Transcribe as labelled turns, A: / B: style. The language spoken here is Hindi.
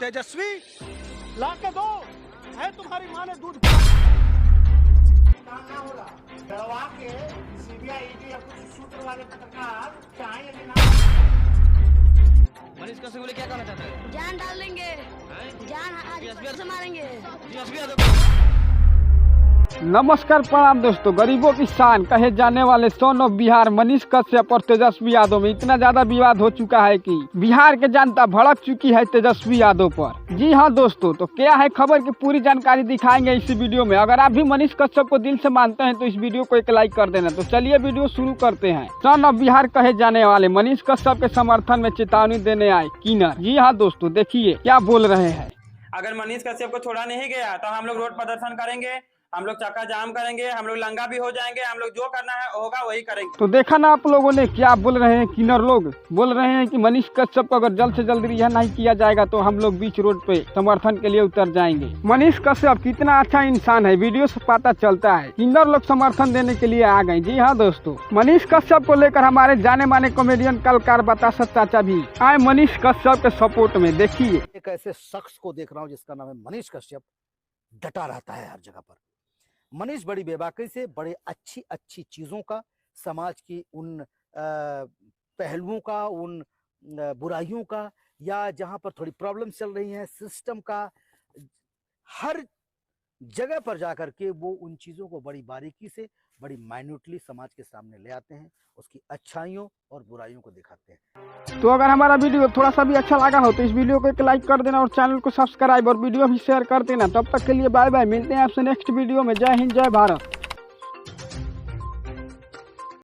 A: तेजस्वी ला के दो, है तुम्हारी माँ ने दूध
B: दवा के सीबीआई ईडी या कुछ सूत्र वाले पत्रकार चाहे
C: मनीष कश्यप बोले क्या कहना चाहते हैं?
D: जान डाल देंगे, जान आज से मारेंगे।
E: नमस्कार प्रणाम दोस्तों। गरीबों की शान कहे जाने वाले सन ऑफ बिहार मनीष कश्यप और तेजस्वी यादव में इतना ज्यादा विवाद हो चुका है कि बिहार के जनता भड़क चुकी है तेजस्वी यादव पर। जी हाँ दोस्तों, तो क्या है खबर की पूरी जानकारी दिखाएंगे इस वीडियो में। अगर आप भी मनीष कश्यप को दिल से मानते हैं तो इस वीडियो को एक लाइक कर देना। तो चलिए वीडियो शुरू करते हैं। सन ऑफ बिहार कहे जाने वाले मनीष कश्यप के समर्थन में चेतावनी देने आए किन्नर। जी हाँ दोस्तों, देखिए क्या बोल रहे हैं।
F: अगर मनीष कश्यप को छोड़ा नहीं गया तो हम लोग रोड प्रदर्शन करेंगे, हम लोग चक्का जाम करेंगे, हम लोग लंगा भी हो जाएंगे, हम लोग जो करना है होगा वही करेंगे।
E: तो देखा ना आप लोगों ने क्या बोल रहे हैं। किन्नर लोग बोल रहे हैं कि मनीष कश्यप को अगर जल्द से जल्द रिहा नहीं किया जाएगा तो हम लोग बीच रोड पे समर्थन के लिए उतर जाएंगे। मनीष कश्यप कितना अच्छा इंसान है वीडियो से पता चलता है। किन्नर लोग समर्थन देने के लिए आ गए। जी हाँ दोस्तों, मनीष कश्यप को लेकर हमारे जाने माने कॉमेडियन कलाकार बतासा चाचा भी आए मनीष कश्यप के सपोर्ट में। देखिए
B: एक ऐसे शख्स को देख रहा हूँ जिसका नाम है मनीष कश्यप, डटा रहता है हर जगह पर। मनीष बड़ी बेबाकी से बड़े अच्छी चीजों का, समाज की उन पहलुओं का, उन बुराइयों का, या जहां पर थोड़ी प्रॉब्लम चल रही है सिस्टम का, हर जगह पर जाकर के वो उन चीजों को बड़ी बारीकी से, बड़ी माइन्यूटली समाज के सामने ले आते हैं, उसकी अच्छाइयों और बुराइयों को दिखाते हैं।
E: तो अगर हमारा वीडियो थोड़ा सा भी अच्छा लगा हो तो इस वीडियो को एक लाइक कर देना और चैनल को सब्सक्राइब और वीडियो भी शेयर कर देना। तब तक के लिए बाय बाय, मिलते हैं आपसे नेक्स्ट वीडियो में। जय हिंद, जय भारत।